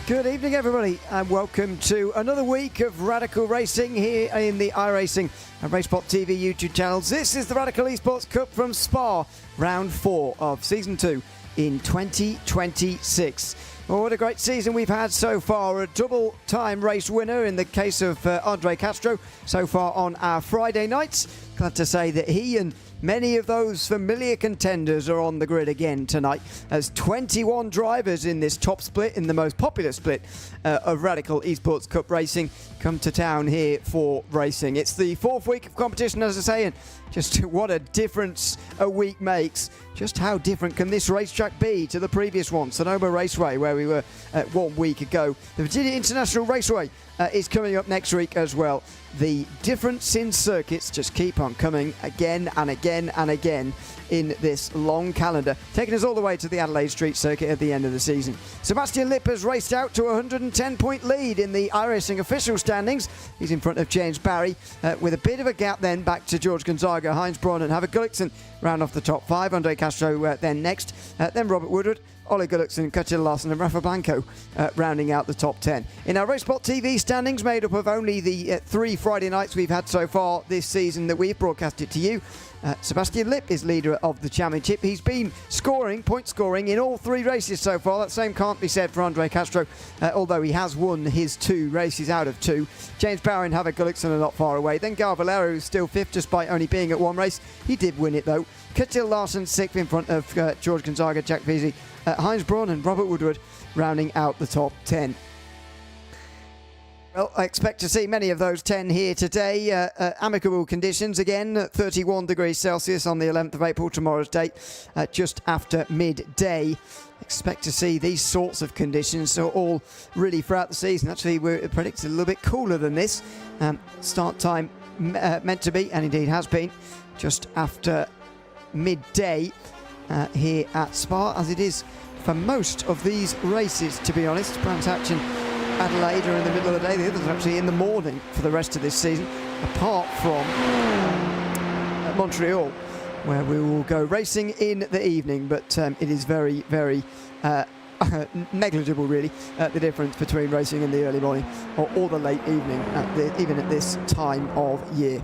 Good evening, everybody, and welcome to another week of Radical Racing here in the iRacing and RaceSpotTV YouTube channels. This is the Radical Esports Cup from Spa, round 4 of Season 2 in 2026. Well, what a great season we've had so far. A double-time race winner in the case of Andre Castro so far on our Friday nights. Glad to say that he and many of those familiar contenders are on the grid again tonight, as 21 drivers in this top split, in the most popular split of Radical Esports Cup racing, come to town here for racing. It's the 4th week of competition, as I say, and just what a difference a week makes. Just how different can this racetrack be to the previous one, Sonoma Raceway, where we were 1 week ago. The Virginia International Raceway is coming up next week as well. The difference in circuits just keep on coming again and again and again in this long calendar, taking us all the way to the Adelaide Street Circuit at the end of the season. Sebastian Lipp has raced out to a 110-point lead in the iRacing official standings. He's in front of James Barry with a bit of a gap then back to George Gonzaga, Heinz Braun and Havik Gulliksen round off the top 5. Andre Castro then next, then Robert Woodward, Ole Gulliksen, Katja Larsen and Rafa Blanco rounding out the top 10. In our RaceSpotTV standings, made up of only the 3 Friday nights we've had so far this season that we've broadcasted to you, Sebastian Lipp is leader of the championship. He's been point scoring in all 3 races so far. That same can't be said for Andre Castro, although he has won his 2 races out of 2. James Barry and Havik Gulliksen are not far away. Then Gar Valero, who's still 5th despite only being at 1 race. He did win it though. Katja Larsen 6th in front of George Gonzaga, Jack Veazey, Heinz Braun and Robert Woodward rounding out the top 10. Well, I expect to see many of those 10 here today. Amicable conditions again, 31 degrees Celsius on the 11th of April, tomorrow's date, just after midday. Expect to see these sorts of conditions so all really throughout the season. Actually, we're predicted a little bit cooler than this. Start time meant to be, and indeed has been, just after midday here at Spa, as it is for most of these races, to be honest. Brands Hatch and Adelaide are in the middle of the day. The others are actually in the morning for the rest of this season, apart from Montreal, where we will go racing in the evening. But it is very, very negligible, really, the difference between racing in the early morning or the late evening, even at this time of year.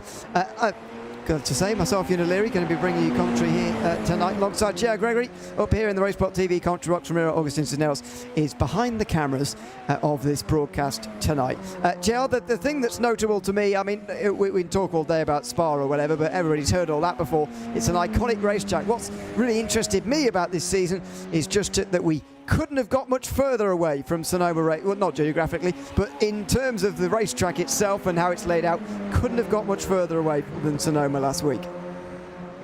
Got to say, myself, Ewan O'Leary, going to be bringing you commentary here tonight alongside J.R. Gregory. Up here in the RaceSpotTV commentary box, Ramiro Augustin Cisneros is behind the cameras of this broadcast tonight. J.R., the thing that's notable to me, I mean, we can talk all day about Spa or whatever, but everybody's heard all that before. It's an iconic racetrack. What's really interested me about this season is just that we couldn't have got much further away from Sonoma Race, well, not geographically, but in terms of the racetrack itself and how it's laid out, couldn't have got much further away than Sonoma last week.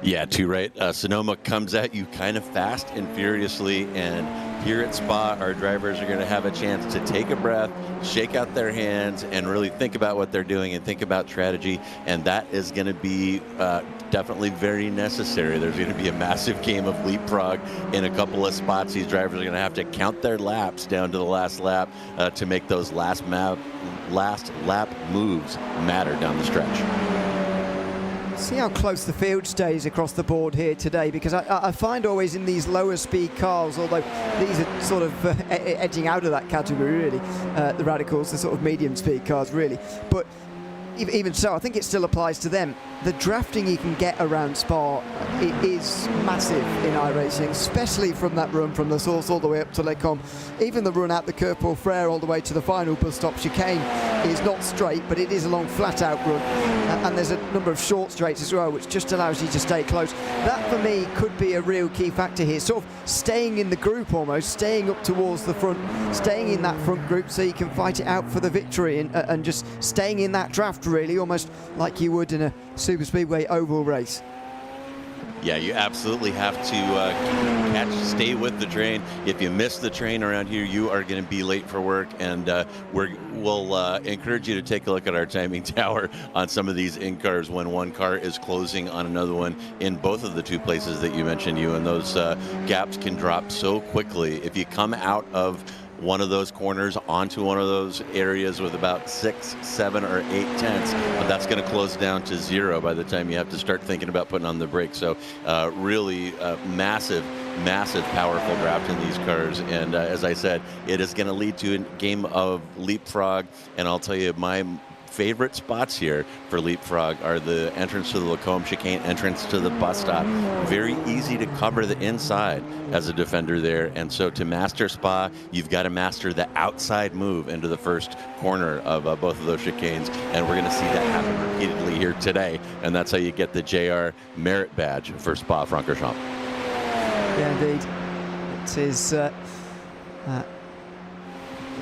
Yeah, too right. Sonoma comes at you kind of fast and furiously, and here at Spa, our drivers are going to have a chance to take a breath, shake out their hands, and really think about what they're doing and think about strategy, and that is going to be definitely very necessary. There's going to be a massive game of leapfrog in a couple of spots. These drivers are going to have to count their laps down to the last lap to make those last lap moves matter down the stretch. See how close the field stays across the board here today, because I find always in these lower speed cars, although these are sort of edging out of that category really, the Radicals, the sort of medium speed cars really, but even so, I think it still applies to them. The drafting you can get around Spa, it is massive in iRacing, especially from that run from the source all the way up to Les Combes. Even the run out the Curve Pour Frere all the way to the final bus stop chicane is not straight, but it is a long flat out run. And there's a number of short straights as well, which just allows you to stay close. That for me could be a real key factor here, sort of staying in the group almost, staying up towards the front, staying in that front group so you can fight it out for the victory and just staying in that draft really, almost like you would in a super speedway oval race. Yeah, you absolutely have to stay with the train. If you miss the train around here, you are going to be late for work, and we'll encourage you to take a look at our timing tower on some of these in-cars when one car is closing on another one in both of the 2 places that you mentioned, and those gaps can drop so quickly. If you come out of one of those corners onto one of those areas with about 6, 7, or 8 tenths, that's going to close down to 0 by the time you have to start thinking about putting on the brakes. So really massive massive, powerful draft in these cars. And as I said, it is going to lead to a game of leapfrog. And I'll tell you, my favorite spots here for leapfrog are the entrance to the Lacombe chicane, entrance to the bus stop. Very easy to cover the inside as a defender there. And so to master Spa, you've got to master the outside move into the first corner of both of those chicanes. And we're going to see that happen repeatedly here today. And that's how you get the JR Merit Badge for Spa-Francorchamps. Yeah, indeed. It is...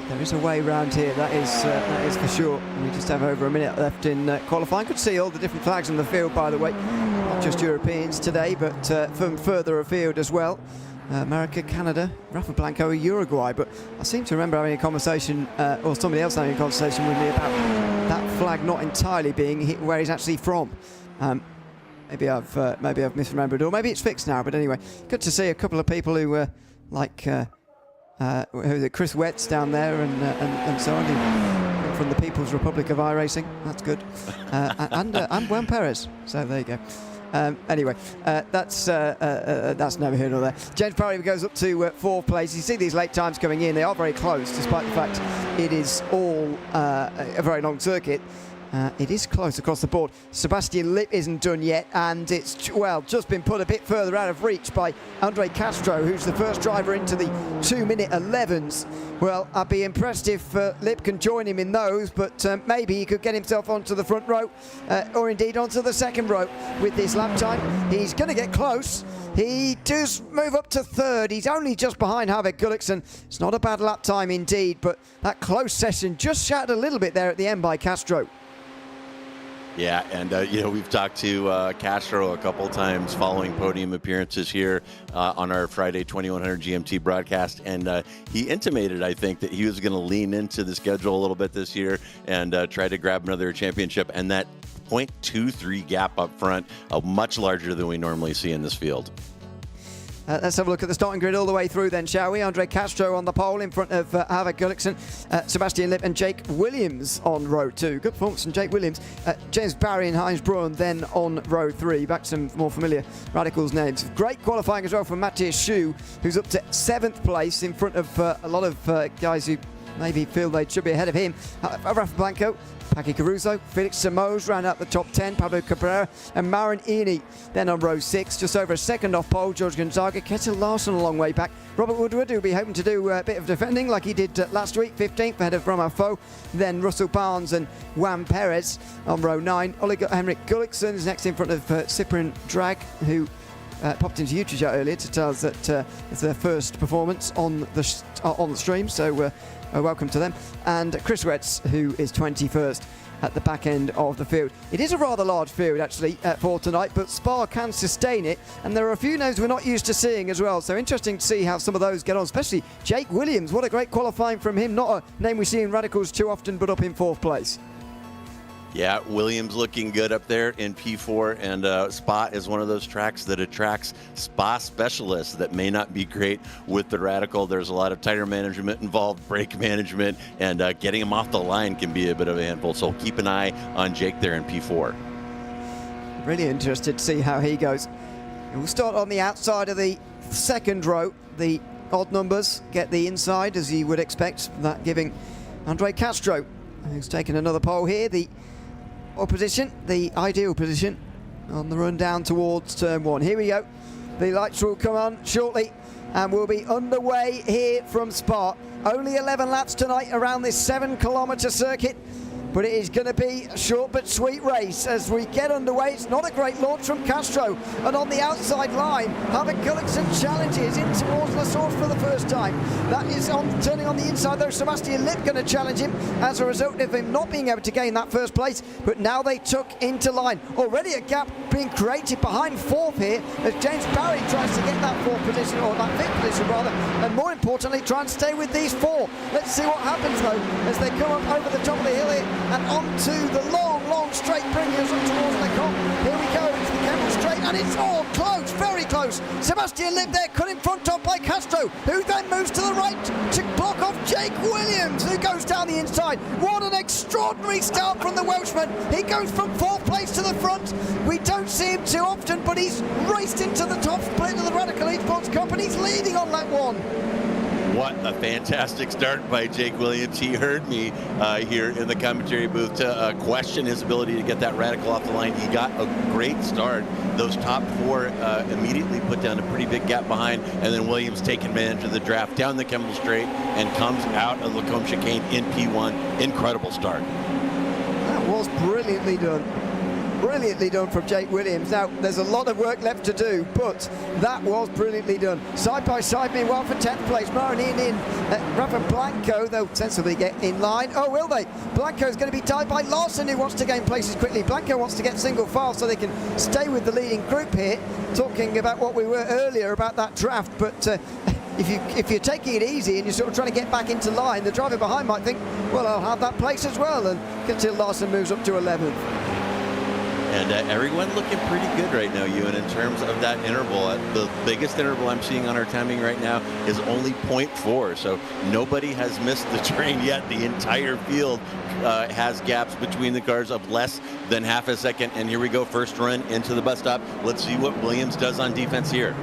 there is a way round here, that is for sure. We just have over a minute left in qualifying. Could see all the different flags on the field, by the way. Not just Europeans today, but from further afield as well. America, Canada, Rafa Blanco, Uruguay. But I seem to remember having a conversation, or somebody else having a conversation with me about that flag not entirely being where he's actually from. Maybe I've misremembered, or maybe it's fixed now. But anyway, good to see a couple of people who were like. Chris Wetz down there and so on, from the People's Republic of iRacing. That's good. And Juan Perez. So there you go. Anyway, that's never here nor there. James Parry goes up to fourth place. You see these late times coming in. They are very close, despite the fact it is all a very long circuit. It is close across the board. Sebastian Lipp isn't done yet, and it's, well, just been put a bit further out of reach by Andre Castro, who's the first driver into the 2-minute 11s. Well, I'd be impressed if Lipp can join him in those, but maybe he could get himself onto the front row, or indeed onto the second row with this lap time. He's going to get close. He does move up to third. He's only just behind Harvick Gullikson. It's not a bad lap time indeed, but that close session just shattered a little bit there at the end by Castro. Yeah, and we've talked to Castro a couple times following podium appearances here on our Friday 2100 GMT broadcast, and he intimated, I think, that he was going to lean into the schedule a little bit this year and try to grab another championship, and that 0.23 gap up front, much larger than we normally see in this field. Let's have a look at the starting grid all the way through then, shall we? Andre Castro on the pole in front of Harvick Gullikson, Sebastian Lipp and Jake Williams on row 2. Good performance from Jake Williams. James Barry and Heinz Braun then on row 3. Back to some more familiar Radicals names. Great qualifying as well from Matthias Schuh, who's up to 7th place in front of a lot of guys who maybe feel they should be ahead of him. Rafa Blanco, Paki Caruso, Felix Samos round out the top 10, Pablo Cabrera and Marin Eni. Then on row 6, just over a second off pole, George Gonzaga, Ketil Larson a long way back. Robert Woodward, who'll be hoping to do a bit of defending like he did last week, 15th ahead of Romain Faux. Then Russell Barnes and Juan Perez on row 9. Henrik Gullikson is next in front of Cyprian Drag, who popped into YouTube chat earlier to tell us that it's their first performance on the stream, so welcome to them. And Chris Wetz, who is 21st at the back end of the field. It is a rather large field actually for tonight, but Spa can sustain it, and there are a few names we're not used to seeing as well, so interesting to see how some of those get on, especially Jake Williams. What a great qualifying from him. Not a name we see in Radicals too often, but up in 4th place. Yeah, Williams looking good up there in P4, and Spa is one of those tracks that attracts Spa specialists that may not be great with the Radical. There's a lot of tire management involved, brake management, and getting him off the line can be a bit of a handful. So keep an eye on Jake there in P4. Really interested to see how he goes. And we'll start on the outside of the second row. The odd numbers get the inside, as you would expect, that giving Andre Castro, who's taken another pole here, the position, the ideal position on the run down towards turn 1. Here we go. The lights will come on shortly and we'll be underway here from Spa. Only 11 laps tonight around this 7-kilometre circuit, but it is going to be a short but sweet race as we get underway. It's not a great launch from Castro, and on the outside line, Harvick Gullikson challenges in towards La Source for the first time. That is on turning on the inside though. Sebastian Lipp going to challenge him as a result of him not being able to gain that first place, but now they took into line. Already a gap being created behind 4th here as James Barry tries to get that 4th position, or that 5th position rather, and more importantly try and stay with these 4. Let's see what happens though as they come up over the top of the hill here and onto the long straight, bringing us up towards Lecombe. Here we go, it's the Campbell Straight and it's all close, very close. Sebastian Lipp there, cut in front of by Castro, who then moves to the right to block off Jake Williams, who goes down the inside. What an extraordinary start from the Welshman. He goes from 4th place to the front. We don't see him too often, but he's raced into the top split of the Radical Esports Cup, and he's leading on lap 1. What a fantastic start by Jake Williams. He heard me here in the commentary booth to question his ability to get that Radical off the line. He got a great start. Those top 4 immediately put down a pretty big gap behind, and then Williams taking advantage of the draft down the Kemmel Straight and comes out of Lacombe Chicane in P1. Incredible start. That was brilliantly done. Brilliantly done from Jake Williams. Now, there's a lot of work left to do, but that was brilliantly done. Side by side, meanwhile, for 10th place, Maranine in. Rafa Blanco, they'll sensibly get in line. Oh, will they? Blanco's going to be tied by Larson, who wants to gain places quickly. Blanco wants to get single file so they can stay with the leading group here. Talking about what we were earlier about that draft, but if you're taking it easy and you're sort of trying to get back into line, the driver behind might think, well, I'll have that place as well, and until Larson moves up to 11th. And everyone looking pretty good right now, Ewan, in terms of that interval. The biggest interval I'm seeing on our timing right now is only 0.4, so nobody has missed the train yet. The entire field has gaps between the cars of less than half a second. And here we go, first run into the bus stop. Let's see what Williams does on defense here.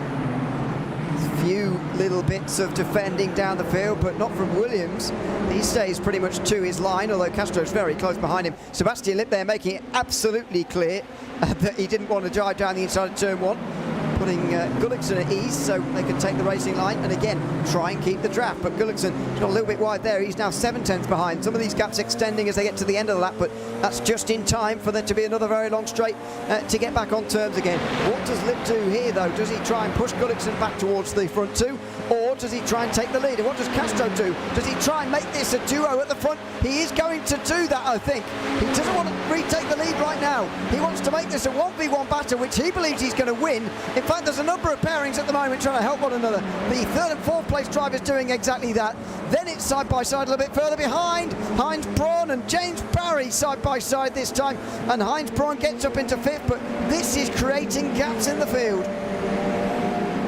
Few little bits of defending down the field, but not from Williams. He stays pretty much to his line, although Castro's very close behind him. Sebastian Lipp there making it absolutely clear that he didn't want to drive down the inside of turn 1, putting Gullikson at ease so they could take the racing line and again try and keep the draft. But Gullikson got a little bit wide there. He's now 7/10 behind. Some of these gaps extending as they get to the end of the lap, but that's just in time for there to be another very long straight to get back on terms again. What does Lipp do here though? Does he try and push Gullikson back towards the front 2, or does he try and take the lead? And what does Castro do? Does he try and make this a duo at the front? He is going to do that, I think. He doesn't want to retake the lead right now. He wants to make this a 1v1 battle, which he believes he's going to win. In fact, there's a number of pairings at the moment trying to help one another. The 3rd and 4th place drivers doing exactly that. Then it's side by side a little bit further behind. Heinz Braun and James Barry side by side this time. And Heinz Braun gets up into 5th, but this is creating gaps in the field.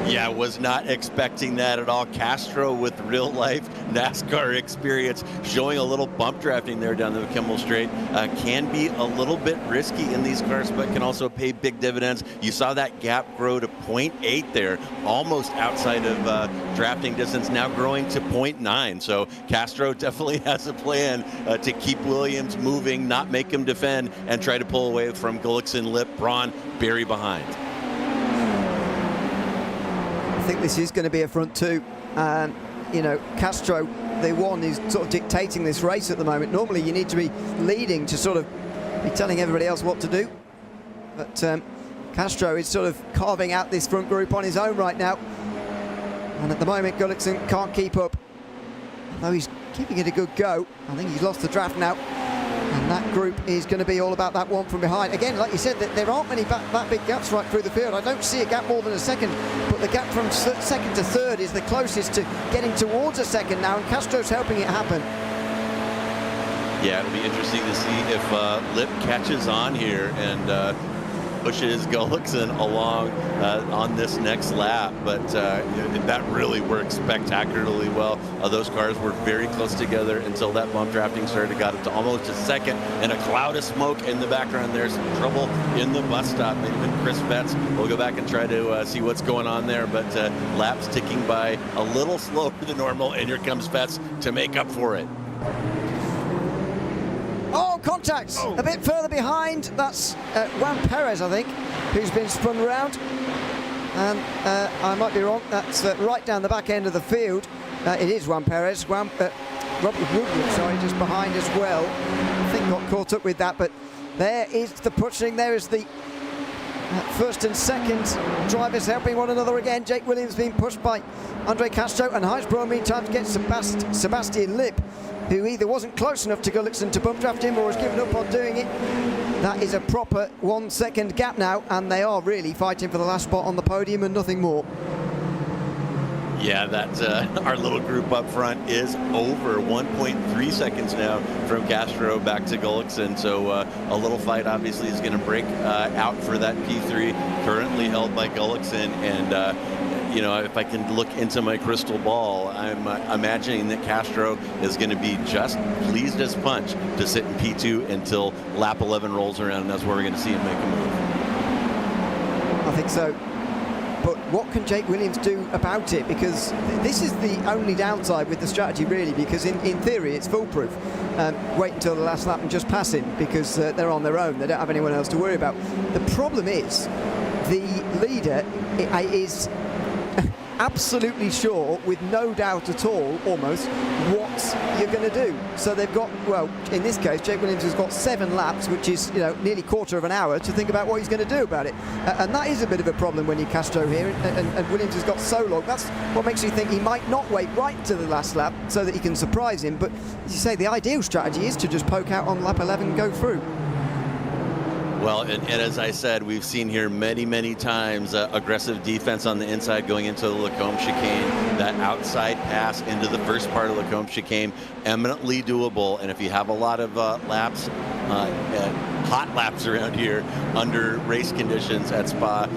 Yeah, was not expecting that at all. Castro with real life NASCAR experience, showing a little bump drafting there down the Kemmel Straight. Can be a little bit risky in these cars, but can also pay big dividends. You saw that gap grow to 0.8 there, almost outside of drafting distance, now growing to 0.9. So Castro definitely has a plan to keep Williams moving, not make him defend, and try to pull away from Gullikson, Lipp, Braun, Barry behind. I think this is going to be a front 2, and you know, Castro, the one who's sort of dictating this race at the moment. Normally you need to be leading to sort of be telling everybody else what to do, but Castro is sort of carving out this front group on his own right now, and at the moment Gullikson can't keep up, though he's giving it a good go. I think he's lost the draft now, and that group is going to be all about that one from behind. Again, like you said, there aren't many that big gaps right through the field. I don't see a gap more than a second, but the gap from 2nd to 3rd is the closest to getting towards a second now, and Castro's helping it happen. Yeah, it'll be interesting to see if Lipp catches on here and pushes Gullikson along on this next lap, but that really worked spectacularly well. Those cars were very close together until that bump drafting started. Got it to almost a second, and a cloud of smoke in the background. There's some trouble in the bus stop. Even Chris Betts will go back and try to see what's going on there, but laps ticking by a little slower than normal, and here comes Betts to make up for it. Oh, contact! A bit further behind. That's Juan Perez, I think, who's been spun round. And I might be wrong. That's right down the back end of the field. It is Juan Perez. Robert Woodward, sorry, just behind as well. I think got caught up with that, but there is the pushing. There is the 1st and 2nd drivers helping one another again. Jake Williams being pushed by Andre Castro, and Heinz Braun meantime gets Sebastian Lipp, who either wasn't close enough to Gullikson to bump draft him or has given up on doing it. That is a proper 1 second gap now, and they are really fighting for the last spot on the podium and nothing more. Yeah, that our little group up front is over 1.3 seconds now from Castro back to Gullickson. So a little fight obviously is going to break out for that P3, currently held by Gullickson. And you know, if I can look into my crystal ball, I'm imagining that Castro is going to be just pleased as punch to sit in P2 until lap 11 rolls around, and that's where we're going to see him make a move. I think so. But what can Jake Williams do about it? Because this is the only downside with the strategy, really, because in theory it's foolproof. Wait until the last lap and just pass him, because they're on their own. They don't have anyone else to worry about. The problem is the leader is absolutely sure, with no doubt at all, almost, what you're going to do. So they've got, well, in this case, Jake Williams has got 7 laps, which is, you know, nearly quarter of an hour to think about what he's going to do about it. And that is a bit of a problem when you're Castro here, and Williams has got so long. That's what makes you think he might not wait right to the last lap so that he can surprise him. But as you say, the ideal strategy is to just poke out on lap 11 and go through. Well, and as I said, we've seen here many times aggressive defense on the inside going into the Lacombe chicane. That outside pass into the first part of Lacombe chicane, eminently doable. And if you have a lot of laps, hot laps around here under race conditions at Spa,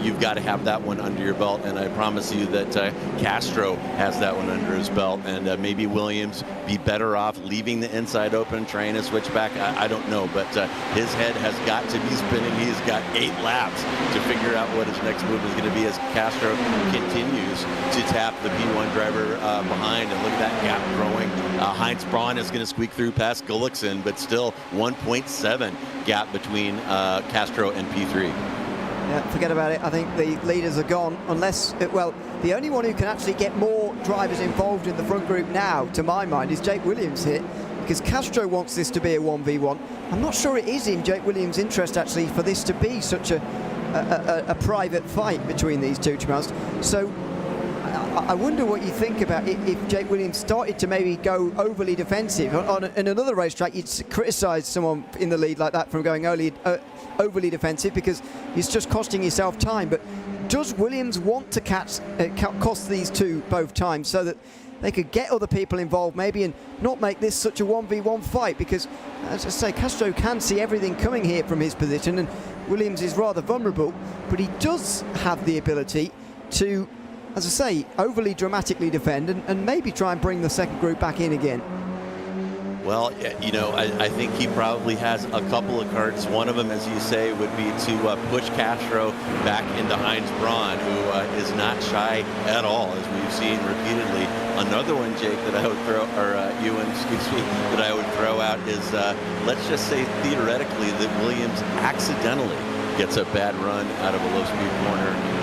you've got to have that one under your belt. And I promise you that Castro has that one under his belt. And maybe Williams be better off leaving the inside open, trying to switch back. I don't know, but his head has got to be spinning. He's got 8 laps to figure out what his next move is going to be as Castro continues to tap the P1 driver behind. And look at that gap growing. Heinz Braun is going to squeak through past Gullickson, but still 1.7 gap between Castro and P3. Yeah, forget about it. I think the leaders are gone, unless, well, the only one who can actually get more drivers involved in the front group now, to my mind, is Jake Williams here, because Castro wants this to be a 1v1. I'm not sure it is in Jake Williams' interest, actually, for this to be such a private fight between these two, to be honest. So I wonder what you think about it if Jake Williams started to maybe go overly defensive. In another racetrack, you'd criticise someone in the lead like that from going overly defensive, because it's just costing yourself time. But does Williams want to cost these two both times so that they could get other people involved maybe and not make this such a 1v1 fight? Because, as I say, Castro can see everything coming here from his position, and Williams is rather vulnerable, but he does have the ability to, as I say, overly dramatically defend and maybe try and bring the second group back in again. Well, you know, I think he probably has a couple of cards. One of them, as you say, would be to push Castro back into Heinz Braun, who is not shy at all, as we've seen repeatedly. Another one, Jake, that I would throw, or Ewan, excuse me, that I would throw out is, let's just say theoretically that Williams accidentally gets a bad run out of a low-speed corner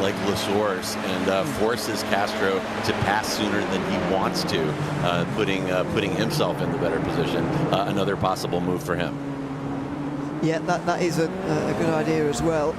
like La Source and forces Castro to pass sooner than he wants to, putting himself in the better position. Another possible move for him. Yeah, that is a good idea as well.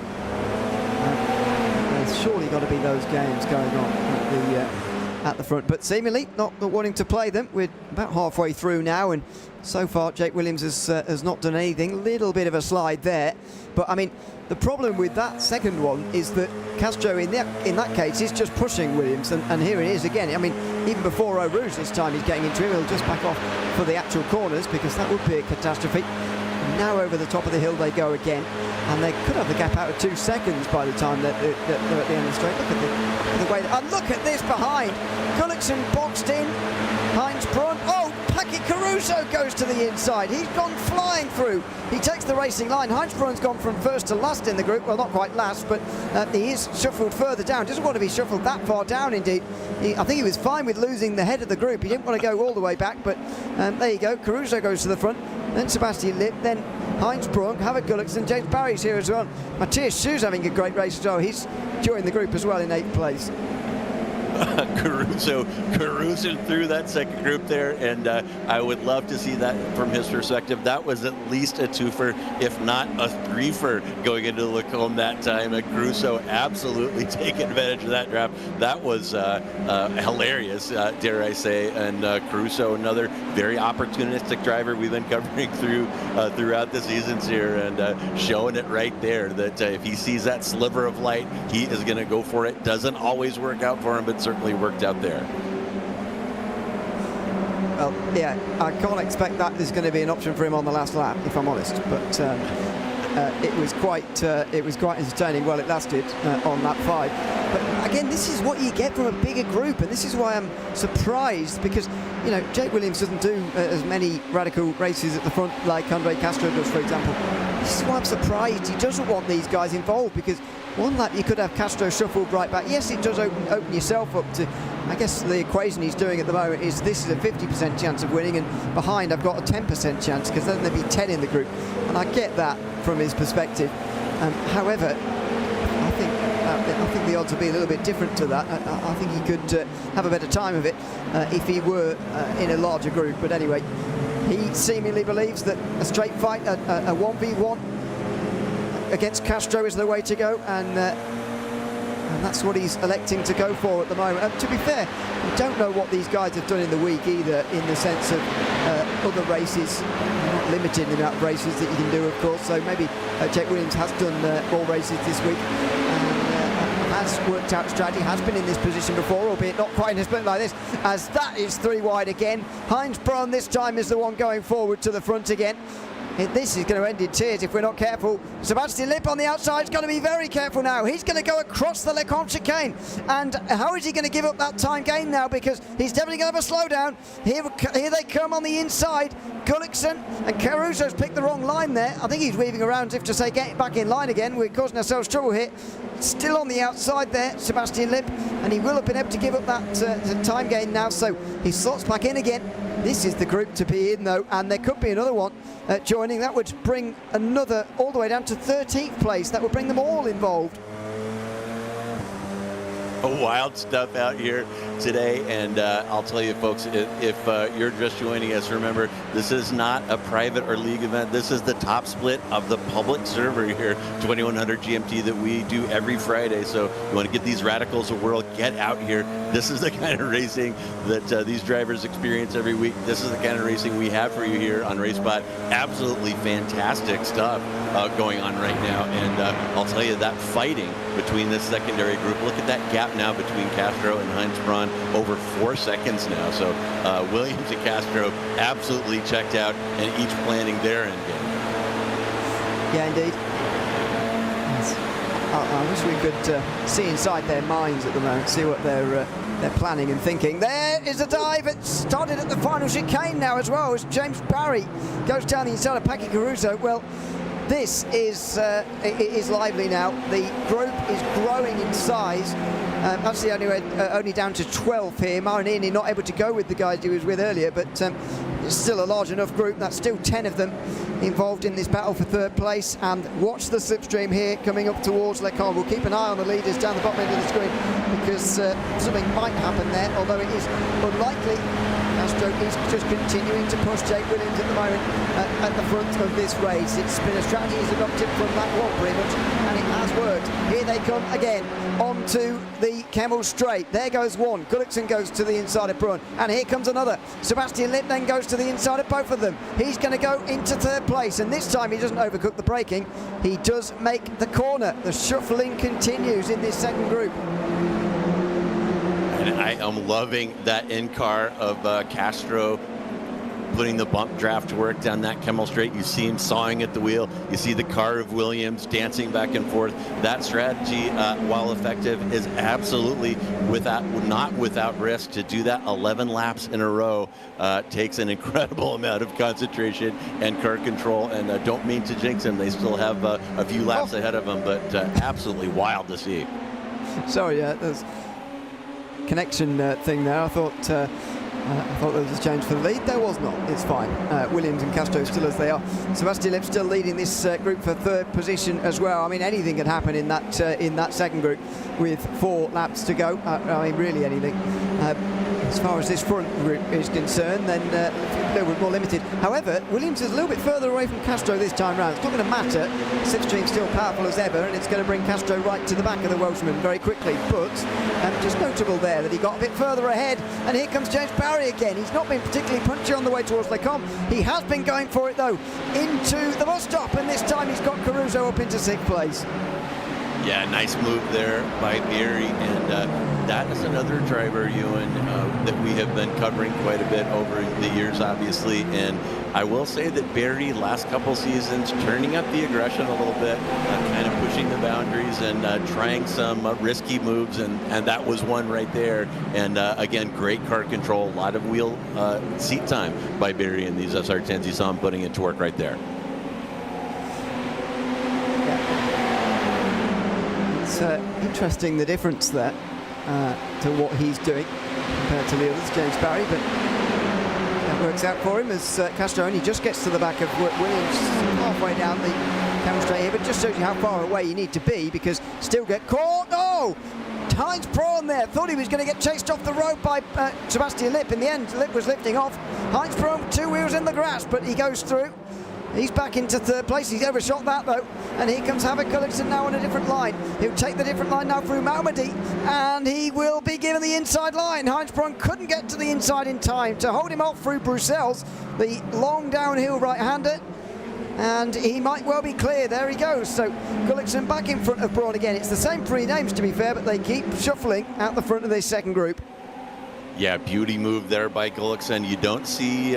There's surely got to be those games going on at the front, but seemingly not wanting to play them. We're about halfway through now, and so far Jake Williams has not done anything. A little bit of a slide there, but I mean, the problem with that second one is that Castro in that case is just pushing Williams, and here it is again. I mean, even before Eau Rouge this time he's getting into him. He'll just back off for the actual corners, because that would be a catastrophe. Now over the top of the hill they go again, and they could have the gap out of 2 seconds by the time that they're at the end of the straight. Look at the way, and look at this behind. Gullickson boxed in, Heinz Braun. Oh, Packy Caruso goes to the inside. He's gone flying through. He takes the racing line. Heinz Braun's gone from first to last in the group. Well, not quite last, but he is shuffled further down. Doesn't want to be shuffled that far down, indeed. I think he was fine with losing the head of the group. He didn't want to go all the way back, but there you go. Caruso goes to the front, then Sebastian Lipp, then Heinz Braun, Havok Gullickson, James Barry's here as well. Matthias Schuh's having a great race as well. He's joined the group as well in 8th place. Caruso through that second group there, and I would love to see that from his perspective. That was at least a twofer, if not a threefer, going into Lacombe that time. And Caruso absolutely taking advantage of that draft. That was hilarious, dare I say. And Caruso, another very opportunistic driver we've been covering throughout the seasons here, and showing it right there that if he sees that sliver of light, he is going to go for it. Doesn't always work out for him, but certainly worked out there. Well, yeah, I can't expect that there's going to be an option for him on the last lap, if I'm honest. But it was quite entertaining while it lasted on lap 5. But again, this is what you get from a bigger group, and this is why I'm surprised, because you know Jake Williams doesn't do as many radical races at the front like Andre Castro does, for example. This is why I'm surprised he doesn't want these guys involved, because one lap you could have Castro shuffled right back. Yes, it does open yourself up to, I guess the equation he's doing at the moment is this is a 50% chance of winning, and behind I've got a 10% chance, because then there'd be 10 in the group, and I get that from his perspective. However, I think the odds will be a little bit different to that. I think he could have a better time of it if he were in a larger group. But anyway, he seemingly believes that a straight fight, a 1v1 against Castro is the way to go, and that's what he's electing to go for at the moment. To be fair, we don't know what these guys have done in the week either, in the sense of other races. You're not limited in the amount of races that you can do, of course, so maybe Jake Williams has done more races this week, and has worked out strategy, has been in this position before, albeit not quite in a split like this, as that is 3 wide again. Heinz Braun this time is the one going forward to the front again. This is going to end in tears if we're not careful. Sebastian Lipp on the outside is going to be very careful now. He's going to go across the Lecombe chicane. And how is he going to give up that time gain now? Because he's definitely going to have a slowdown. Here they come on the inside. Gullikson and Caruso's picked the wrong line there. I think he's weaving around as if to say, get back in line again. We're causing ourselves trouble here. Still on the outside there, Sebastian Lipp. And he will have been able to give up that time gain now. So he slots back in again. This is the group to be in, though, and there could be another one joining. That would bring another all the way down to 13th place. That would bring them all involved. Wild stuff out here today, and I'll tell you folks, if you're just joining us, remember this is not a private or league event. This is the top split of the public server here, 2100 GMT, that we do every Friday. So you want to get these radicals a whirl, get out here. This is the kind of racing that these drivers experience every week. This is the kind of racing we have for you here on RaceSpot. Absolutely fantastic stuff going on right now, and I'll tell you that fighting between this secondary group, look at that gap now between Castro and Heinz Braun, over 4 seconds now. So Williams and Castro absolutely checked out and each planning their end game. Yeah, indeed. I wish we could see inside their minds at the moment, see what they're planning and thinking. There is a dive. It started at the final chicane now as well, as James Barry goes down the inside of Paki Caruso. Well, this is lively now. The group is growing in size. Actually, only down to 12 here. Marinini not able to go with the guys he was with earlier, but it's still a large enough group. That's still 10 of them involved in this battle for 3rd place. And watch the slipstream here coming up towards Lecombe. We'll keep an eye on the leaders down the bottom end of the screen, because something might happen there, although it is unlikely. Castro is just continuing to push Jake Williams at the moment at the front of this race. It's been a strategy he's adopted from that one pretty much, and it has worked. Here they come again onto the Kemmel Straight. There goes one. Gullikson goes to the inside of Braun, and here comes another. Sebastian Lipp then goes to the inside of both of them. He's going to go into 3rd place, and this time he doesn't overcook the braking. He does make the corner. The shuffling continues in this second group. And I am loving that in-car of Castro putting the bump draft to work down that Kemmel Straight. You see him sawing at the wheel. You see the car of Williams dancing back and forth. That strategy, while effective, is absolutely not without risk. To do that 11 laps in a row takes an incredible amount of concentration and car control. And don't mean to jinx them. They still have a few laps ahead of them, but absolutely wild to see. Sorry, there's connection thing there. I thought there was a change for the lead. There was not. It's fine. Williams and Castro still as they are. Sebastian Lipp still leading this group for 3rd position as well. I mean, anything can happen in that second group with 4 laps to go. I mean, really anything. As far as this front group is concerned, then they were more limited. However, Williams is a little bit further away from Castro this time round. It's not going to matter. Slipstream's still powerful as ever, and it's going to bring Castro right to the back of the Welshman very quickly. But just notable there that he got a bit further ahead, and here comes James Barry again. He's not been particularly punchy on the way towards Lecombe. He has been going for it, though, into the bus stop, and this time he's got Caruso up into 6th place. Yeah, nice move there by Barry, and that is another driver, Ewan, that we have been covering quite a bit over the years, obviously. And I will say that Barry, last couple seasons, turning up the aggression a little bit, kind of pushing the boundaries and trying some risky moves, and that was one right there. And again, great car control, a lot of wheel seat time by Barry in these SR10s. You saw him putting it to work right there. It's interesting, the difference there to what he's doing compared to the others, James Barry, but that works out for him as Castro only just gets to the back of Williams halfway down the camera straight here, but just shows you how far away you need to be, because still get caught. Oh! Heinz Braun there, thought he was going to get chased off the road by Sebastian Lipp. In the end, Lipp was lifting off. Heinz Braun, 2 wheels in the grass, but he goes through. He's back into third place. He's overshot that though. And here comes Havoc Gullickson now on a different line. He'll take the different line now through Malmedy, and he will be given the inside line. Heinz Braun couldn't get to the inside in time to hold him off through Bruxelles, the long downhill right-hander. And he might well be clear. There he goes. So Gullickson back in front of Braun again. It's the same three names, to be fair, but they keep shuffling out the front of this second group. Yeah, beauty move there by Gullickson. You don't see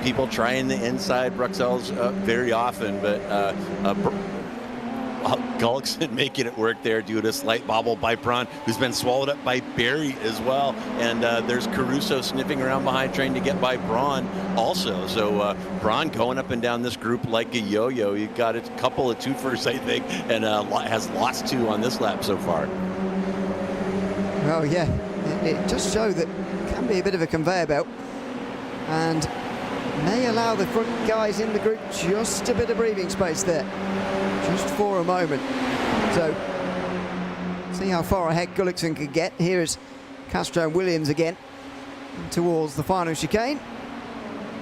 people trying the inside Bruxelles very often, but Gullickson making it work there due to a slight bobble by Braun, who's been swallowed up by Barry as well. And there's Caruso sniffing around behind trying to get by Braun also. So Braun going up and down this group like a yo-yo. He got a couple of two-firsts, I think, and has lost 2 on this lap so far. Oh yeah, it does show that it can be a bit of a conveyor belt, and may allow the front guys in the group just a bit of breathing space there, just for a moment. So, see how far ahead Gullickson could get. Here is Castro and Williams again towards the final chicane,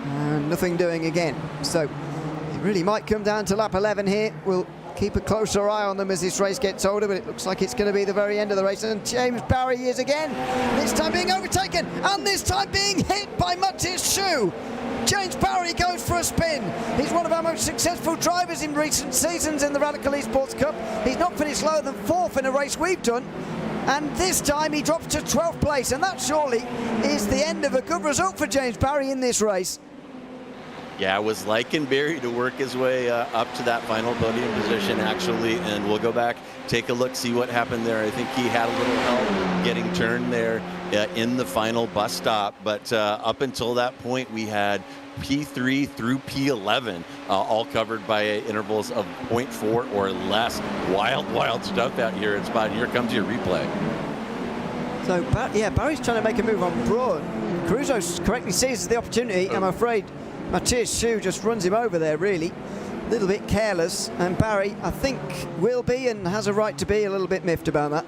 and nothing doing again. So, it really might come down to lap 11 here. We'll keep a closer eye on them as this race gets older, but it looks like it's going to be the very end of the race. And James Barry is again, this time being overtaken, and this time being hit by Matthias Schuh. James Barry goes for a spin. He's one of our most successful drivers in recent seasons in the Radical Esports Cup. He's not finished lower than 4th in a race we've done, and this time he drops to 12th place, and that surely is the end of a good result for James Barry in this race. Yeah, I was liking Barry to work his way up to that final podium position, actually, and we'll go back, take a look, see what happened there. I think he had a little help getting turned there in the final bus stop, but up until that point, we had P3 through P11, all covered by intervals of 0.4 or less. Wild, wild stuff out here at Spot. Here comes your replay. So, yeah, Barry's trying to make a move on Braun. Caruso correctly seizes the opportunity. I'm afraid Matthias Schuh just runs him over there, really. A little bit careless, and Barry, I think, will be and has a right to be a little bit miffed about that.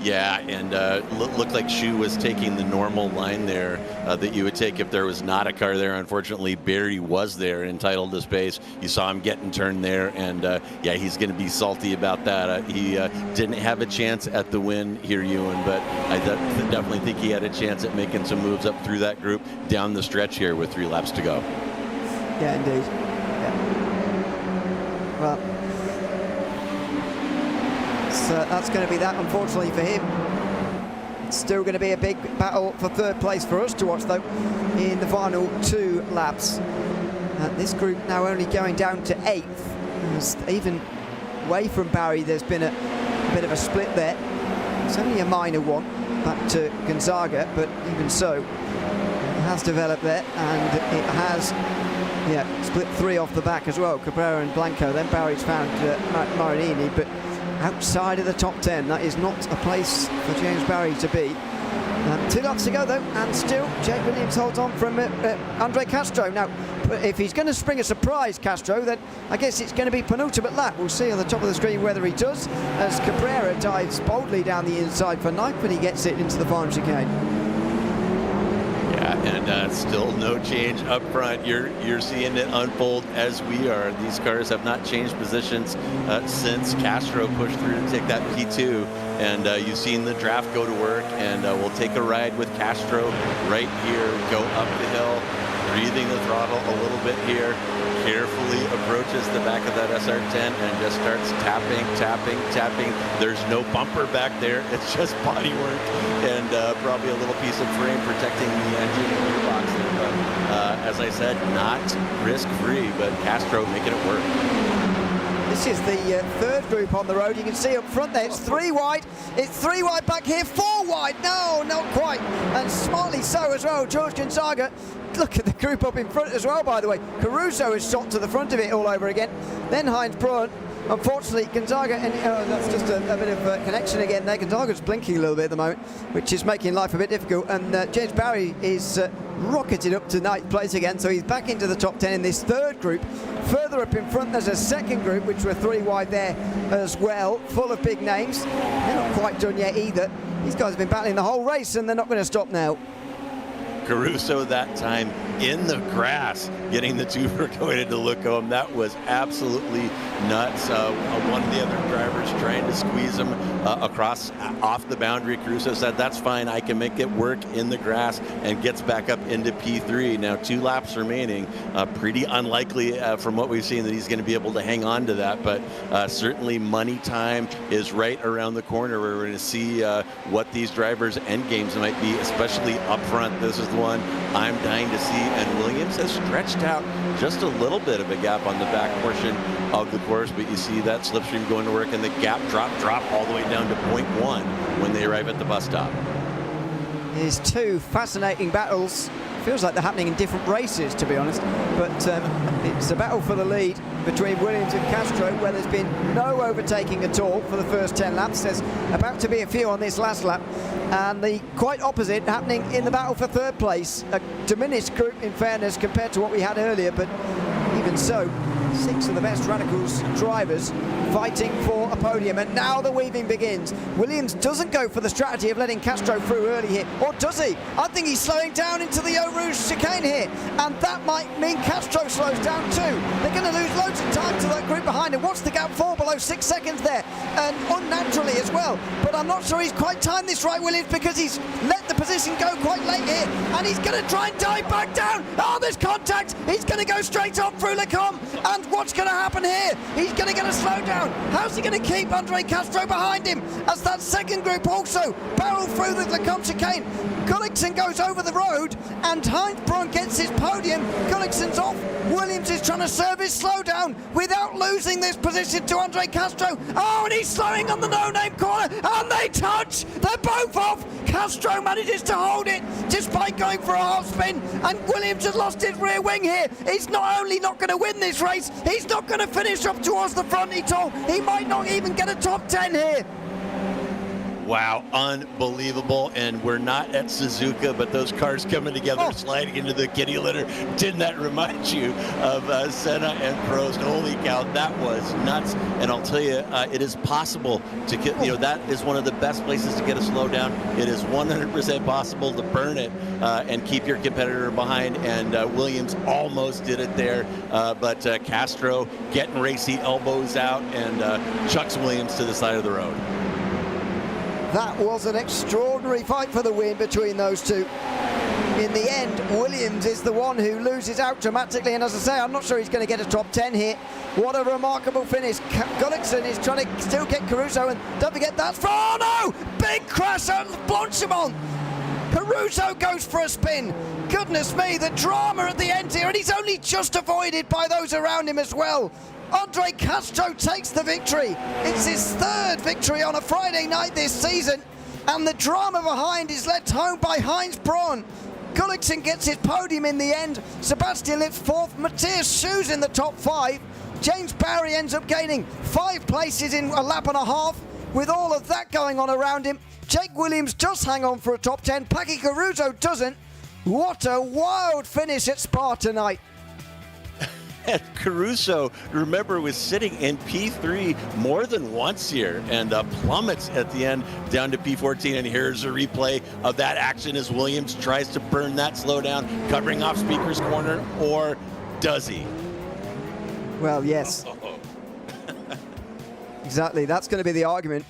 Yeah, and looked like Schuh was taking the normal line there that you would take if there was not a car there. Unfortunately, Barry was there, entitled to space. You saw him getting turned there, and yeah, he's going to be salty about that. He didn't have a chance at the win here, Ewan, but I definitely think he had a chance at making some moves up through that group down the stretch here with 3 laps to go. Yeah, indeed. Yeah. Well, that's going to be that, unfortunately, for him. It's still going to be a big battle for 3rd place for us to watch, though, in the final 2 laps. This group now only going down to 8th. Even away from Barry, there's been a bit of a split there. It's only a minor one back to Gonzaga, but even so, it has developed there, and it has split 3 off the back as well. Cabrera and Blanco. Then Barry's found Marinini, but outside of the top 10, that is not a place for James Barry to be. 2 laps to go though, and still Jake Williams holds on from Andre Castro. Now, if he's going to spring a surprise, Castro, then I guess it's going to be penultimate lap. We'll see on the top of the screen whether he does, as Cabrera dives boldly down the inside for 9th, but he gets it into the final chicane. And still no change up front. You're seeing it unfold as we are. These cars have not changed positions since Castro pushed through to take that P2. And you've seen the draft go to work, and we'll take a ride with Castro right here, go up the hill. breathing the throttle a little bit here, carefully approaches the back of that SR10 and just starts tapping, tapping, tapping. There's no bumper back there. It's just body work and probably a little piece of frame protecting the engine and gearbox. But as I said, not risk-free, but Castro making it work. This is the third group on the road. You can see up front there, it's 3 wide. It's 3 wide back here, 4 wide. No, not quite. And smartly so as well. George Gonzaga, look at the group up in front as well, by the way. Caruso is shot to the front of it all over again. Then Heinz Braun. Unfortunately, Gonzaga, and that's just a bit of connection again there. Gonzaga's blinking a little bit at the moment, which is making life a bit difficult. And James Barry is rocketed up to ninth place again, so he's back into the top 10 in this third group. Further up in front, there's a second group, which were 3 wide there as well, full of big names. They're not quite done yet either. These guys have been battling the whole race, and they're not going to stop now. Caruso that time in the grass, getting the twofer going into Lookoham. That was absolutely nuts. One of the other drivers trying to squeeze him across off the boundary. Caruso said, that's fine, I can make it work in the grass, and gets back up into P3. Now 2 laps remaining. Pretty unlikely from what we've seen that he's going to be able to hang on to that, but certainly money time is right around the corner. We're going to see what these drivers' end games might be, especially up front. This is the one I'm dying to see, and Williams has stretched out just a little bit of a gap on the back portion of the course, but you see that slipstream going to work, and the gap drop all the way down to 0.1 when they arrive at the bus stop. Here's 2 fascinating battles. Feels like they're happening in different races, to be honest, but it's a battle for the lead between Williams and Castro, where there's been no overtaking at all for the first 10 laps. There's about to be a few on this last lap, and the quite opposite happening in the battle for third place. A diminished group, in fairness, compared to what we had earlier, but even so, 6 of the best Radicals drivers fighting for a podium, and now the weaving begins. Williams doesn't go for the strategy of letting Castro through early here, or does he? I think he's slowing down into the Eau Rouge chicane here, and that might mean Castro slows down too. They're going to lose loads of time to that group behind him. What's the gap fall below 6 seconds there, and unnaturally as well, but I'm not sure he's quite timed this right, Williams, because he's let the position go quite late here, and he's going to try and dive back down. Oh, there's contact. He's going to go straight on through Lecombe, and what's going to happen here? He's going to get a slowdown. How's he going to keep Andre Castro behind him as that second group also barrel through the Lecombe chicane? Gullickson goes over the road, and Heinz Braun gets his podium. Gullickson's off. Williams is trying to serve his slowdown without losing this position to Andre Castro. Oh, and he's slowing on the no-name corner, and they touch. They're both off. Castro manages to hold it despite going for a half spin, and Williams has lost his rear wing here. He's not only not going to win this race, he's not going to finish up towards the front, he told. He might not even get a top 10 here. Wow, unbelievable. And we're not at Suzuka, but those cars coming together, sliding into the kitty litter. Didn't that remind you of Senna and Prost? Holy cow, that was nuts. And I'll tell you, it is possible to get, that is one of the best places to get a slowdown. It is 100% possible to burn it and keep your competitor behind. And Williams almost did it there, but Castro getting racy elbows out and chucks Williams to the side of the road. That was an extraordinary fight for the win between those two. In the end, Williams is the one who loses out dramatically, and as I say, I'm not sure he's going to get a top 10 here. What a remarkable finish. Gullickson is trying to still get Caruso, and don't forget that's for, oh no! Big crash on Blanchimont! Caruso goes for a spin. Goodness me, the drama at the end here, and he's only just avoided by those around him as well. Andre Castro takes the victory. It's his third victory on a Friday night this season, and the drama behind is led home by Heinz Braun. Gullickson gets his podium in the end. Sebastian Lips fourth. Matthias Schoes in the top 5. James Barry ends up gaining 5 places in a lap and a half. With all of that going on around him, Jake Williams does hang on for a top 10. Paki Caruso doesn't. What a wild finish at Spa tonight. And Caruso, remember, was sitting in P3 more than once here and plummets at the end down to P14. And here's a replay of that action as Williams tries to burn that slowdown, covering off Speaker's corner, or does he? Well, yes. Exactly, that's going to be the argument.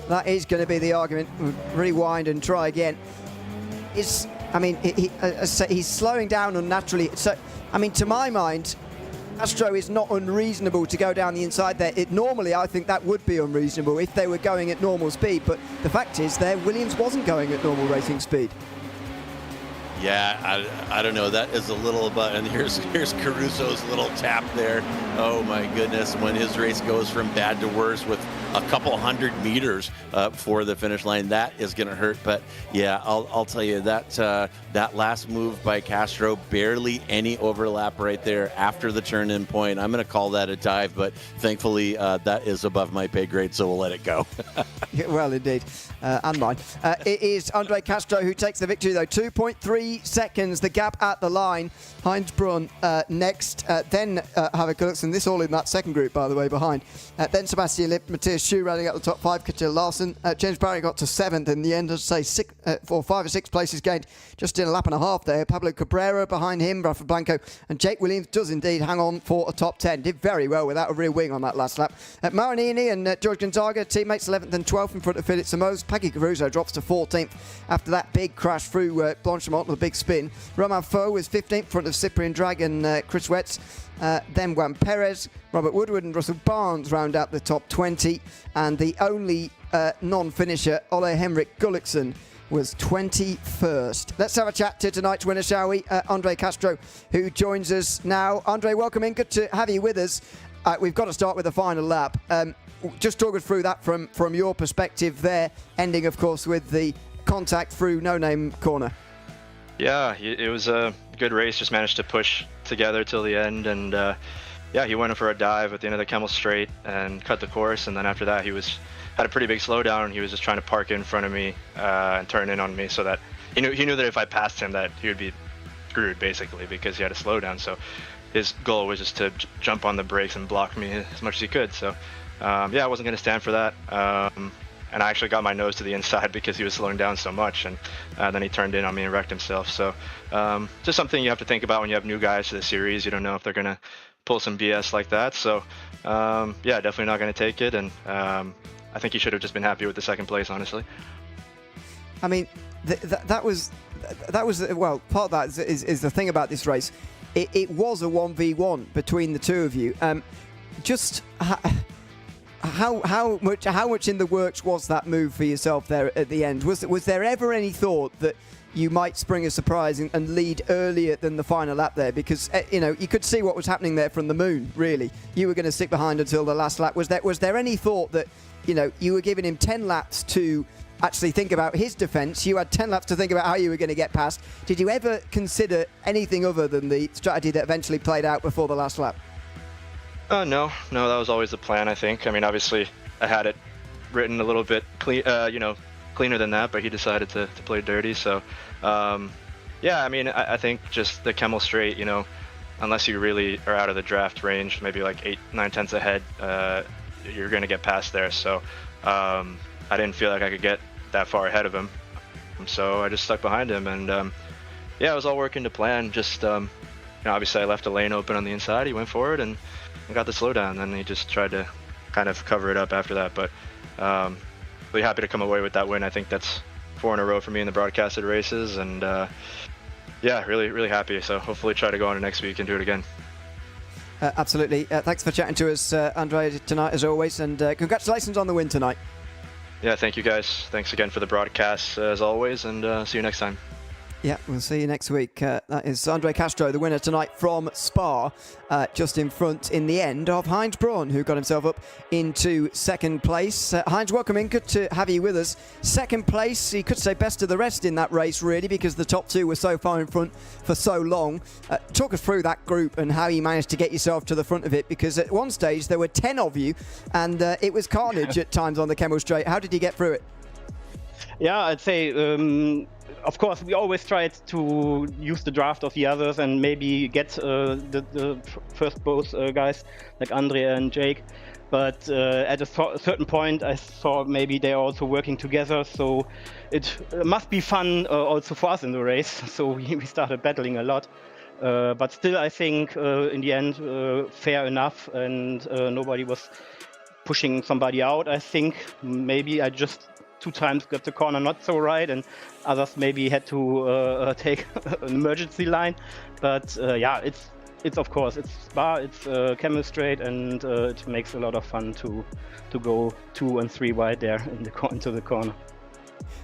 That is going to be the argument. Rewind and try again. It's I mean, he's slowing down unnaturally. So, I mean, to my mind, Castro is not unreasonable to go down the inside there. Normally, I think that would be unreasonable if they were going at normal speed. But the fact is, Williams wasn't going at normal racing speed. Yeah, I don't know. That is a little bit, and here's Caruso's little tap there. Oh my goodness, when his race goes from bad to worse with a couple 100 meters for the finish line, that is going to hurt. But yeah, I'll tell you that that last move by Castro, barely any overlap right there after the turn-in point. I'm going to call that a dive, but thankfully that is above my pay grade, so we'll let it go. Yeah, well, indeed, and mine. It is Andre Castro who takes the victory, though. 2.3 seconds, the gap at the line. Heinz Brunn next, then Harvick Gulliksen, this all in that second group, by the way, behind. Then Sebastian Lipp, Matthias Schuh rounding out the top 5, Kjell Larsen. James Barry got to 7th in the end, as I say, 5 or 6 places gained just in a lap and a half there. Pablo Cabrera behind him, Rafa Blanco, and Jake Williams does indeed hang on for a top 10. Did very well without a rear wing on that last lap. Maranini and George Gonzaga, teammates 11th and 12th in front of Felix Samos. Paggy Caruso drops to 14th after that big crash through Blanchimont with a big spin. Romain Faux was 15th in front of Cyprian Drag and Chris Wetz. Then Juan Perez, Robert Woodward and Russell Barnes round out the top 20. And the only non-finisher, Ole Henrik Gulliksen, was 21st. Let's have a chat to tonight's winner, shall we? Andre Castro, who joins us now. Andre, welcome in. Good to have you with us. We've got to start with the final lap. Just talk us through that from your perspective there, ending, of course, with the contact through no-name corner. Yeah, it was a good race. Just managed to push together till the end, and yeah, he went in for a dive at the end of the Kemmel Straight and cut the course. And then after that, he had a pretty big slowdown. He was just trying to park in front of me and turn in on me, so that he knew that if I passed him, that he would be screwed basically, because he had a slowdown. So his goal was just to jump on the brakes and block me as much as he could. So yeah, I wasn't going to stand for that. And I actually got my nose to the inside because he was slowing down so much, and then he turned in on me and wrecked himself. So just something you have to think about when you have new guys to the series. You don't know if they're going to pull some BS like that. So yeah, definitely not going to take it. And I think he should have just been happy with the second place, honestly. I mean, that was well, part of that is the thing about this race. It was a 1v1 between the two of you. Just how much in the works was that move for yourself there at the end? Was there ever any thought that you might spring a surprise and lead earlier than the final lap there? Because you could see what was happening there from the moon. Really, you were going to stick behind until the last lap. Was there any thought that you were giving him 10 laps to actually think about his defence? You had 10 laps to think about how you were going to get past. Did you ever consider anything other than the strategy that eventually played out before the last lap? No, that was always the plan, I think. I mean, obviously, I had it written a little bit cleaner than that, but he decided to play dirty. So, yeah, I mean, I think just the Kemmel Straight, unless you really are out of the draft range, maybe like 8-9 tenths ahead, you're going to get past there. So, I didn't feel like I could get that far ahead of him. So I just stuck behind him, and yeah, it was all working to plan. Just obviously, I left a lane open on the inside. He went forward and got the slowdown, and he just tried to kind of cover it up after that. But really happy to come away with that win. I think that's 4 in a row for me in the broadcasted races, and yeah, really happy. So hopefully try to go on to next week and do it again. Absolutely. Thanks for chatting to us, Andre, tonight as always, and congratulations on the win tonight. Yeah, thank you guys. Thanks again for the broadcast as always, and see you next time. Yeah, we'll see you next week. That is Andre Castro, the winner tonight from Spa, just in front in the end of Heinz Braun, who got himself up into second place. Heinz, welcome in. Good to have you with us. Second place, you could say best of the rest in that race, really, because the top two were so far in front for so long. Talk us through that group and how you managed to get yourself to the front of it, because at one stage there were 10 of you, and it was carnage at times on the Kemmel Straight. How did you get through it? Yeah, I'd say, of course, we always tried to use the draft of the others and maybe get the first both guys like Andre and Jake. But at a certain point, I saw maybe they're also working together. So it must be fun also for us in the race. So we started battling a lot. But still, I think in the end, fair enough. And nobody was pushing somebody out. I think maybe I just two times got the corner not so right, and others maybe had to take an emergency line. But yeah, it's of course it's Spa, it's camel straight, and it makes a lot of fun to go 2 and 3 wide there into the corner.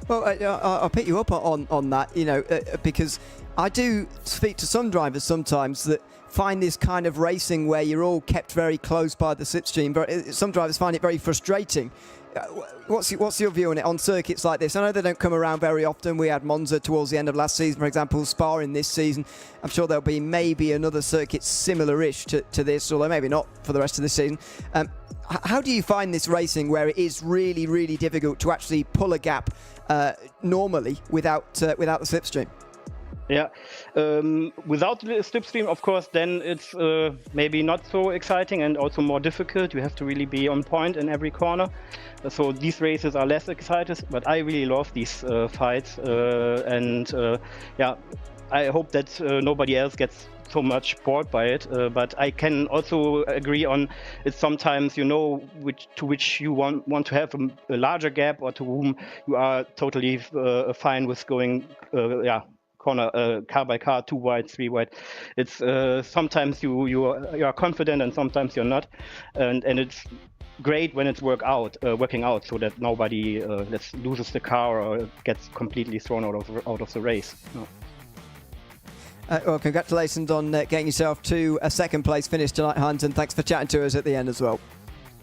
Well, I'll pick you up on that, because I do speak to some drivers sometimes that find this kind of racing where you're all kept very close by the slipstream, but some drivers find it very frustrating. What's your view on it on circuits like this? I know they don't come around very often. We had Monza towards the end of last season, for example, Spa in this season. I'm sure there'll be maybe another circuit similar-ish to this, although maybe not for the rest of the season. How do you find this racing where it is really, really difficult to actually pull a gap normally without the slipstream? Yeah, without the slipstream, of course, then it's maybe not so exciting and also more difficult. You have to really be on point in every corner. So these races are less exciting, but I really love these fights. Yeah, I hope that nobody else gets so much bored by it. But I can also agree on it's sometimes, to which you want to have a larger gap, or to whom you are totally fine with going, corner car by car, 2 wide, 3 wide. It's sometimes you are confident and sometimes you're not, and it's great when it's working out, so that nobody loses the car or gets completely thrown out of the race. No. Well, congratulations on getting yourself to a second place finish tonight, Hans, and thanks for chatting to us at the end as well.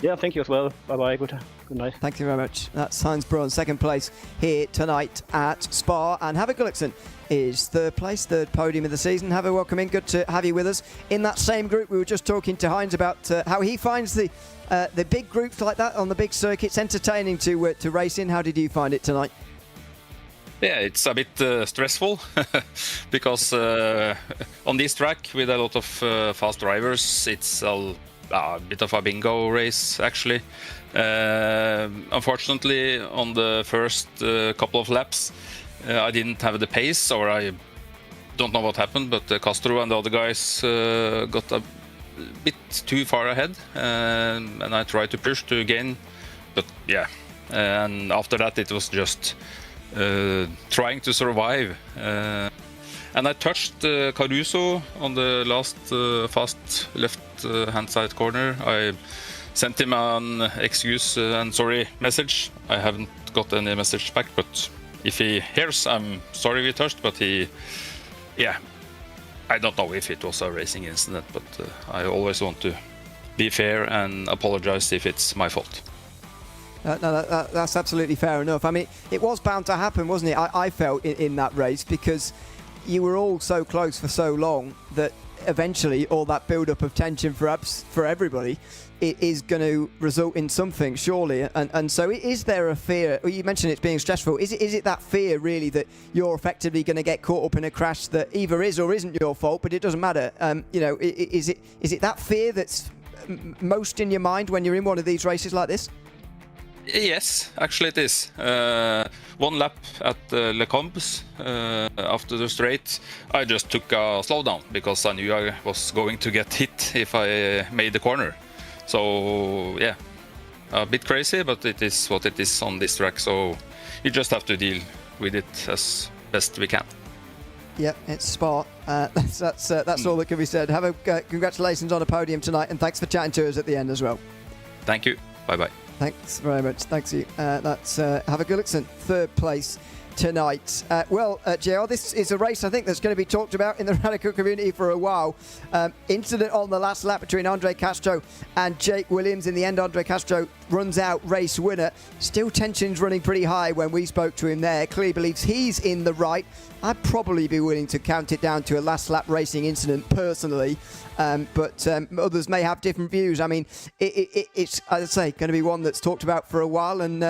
Yeah, thank you as well. Bye-bye. Good night. Thank you very much. That's Hans Braun, second place here tonight at Spa. And Have Gulliksen is third place, third podium of the season. Have a welcome in. Good to have you with us. In that same group, we were just talking to Heinz about how he finds the big groups like that on the big circuits entertaining to race in. How did you find it tonight? Yeah, it's a bit stressful because on this track with a lot of fast drivers, it's a bit of a bingo race, actually. Unfortunately, on the first couple of laps, I didn't have the pace, or I don't know what happened, but Castro and the other guys got a bit too far ahead, and I tried to push to gain, but yeah. And after that, it was just trying to survive. And I touched Caruso on the last fast left-hand side corner. I sent him an excuse and sorry message. I haven't got any message back, but if he hears, I'm sorry we touched, but I don't know if it was a racing incident, but I always want to be fair and apologize if it's my fault. No, that's absolutely fair enough. I mean, it was bound to happen, wasn't it? I felt in that race, because you were all so close for so long that eventually all that build-up of tension for everybody, it is going to result in something, surely. And so is there a fear? Well, you mentioned it's being stressful. Is it that fear, really, that you're effectively going to get caught up in a crash that either is or isn't your fault, but it doesn't matter? Is it that fear that's most in your mind when you're in one of these races like this? Yes, actually it is. One lap at Les Combes after the straight, I just took a slowdown because I knew I was going to get hit if I made the corner. So yeah, a bit crazy, but it is what it is on this track. So you just have to deal with it as best we can. Yep, it's Spa. That's all that can be said. Have a congratulations on a podium tonight, and thanks for chatting to us at the end as well. Thank you. Bye-bye. Thanks very much. Thanks you. That's Have Gulliksen, third place tonight. JR, this is a race I think that's going to be talked about in the Radical community for a while. Incident on the last lap between Andre Castro and Jake Williams. In the end, Andre Castro runs out race winner. Still tensions running pretty high when we spoke to him there. Clearly believes he's in the right. I'd probably be willing to count it down to a last lap racing incident personally, but others may have different views. I mean, it's, as I say, going to be one that's talked about for a while, and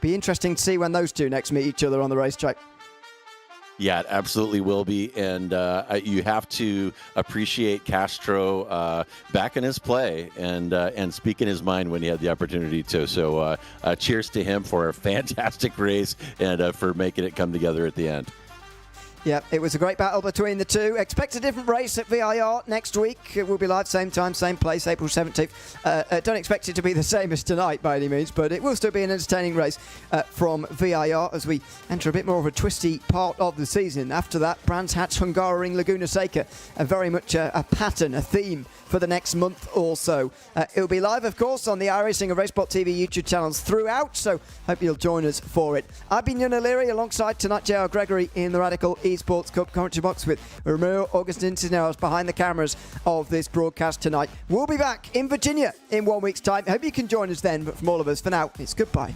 be interesting to see when those two next meet each other on the racetrack. Yeah, it absolutely will be, and you have to appreciate Castro back in his play and speaking his mind when he had the opportunity to. So cheers to him for a fantastic race and for making it come together at the end. Yeah, it was a great battle between the two. Expect a different race at VIR next week. It will be live, same time, same place, April 17th. Don't expect it to be the same as tonight by any means, but it will still be an entertaining race from VIR as we enter a bit more of a twisty part of the season. After that, Brands Hatch, Hungaroring, Laguna Seca, very much a pattern, a theme for the next month or so. It will be live, of course, on the iRacing and RaceSpotTV YouTube channels throughout, so hope you'll join us for it. I've been Ian O'Leary alongside tonight JR Gregory in the Radical Esports Cup commentary box with Romeo Augustin Cisneros behind the cameras of this broadcast tonight. We'll be back in Virginia in 1 week's time. I hope you can join us then, but from all of us, for now, it's goodbye.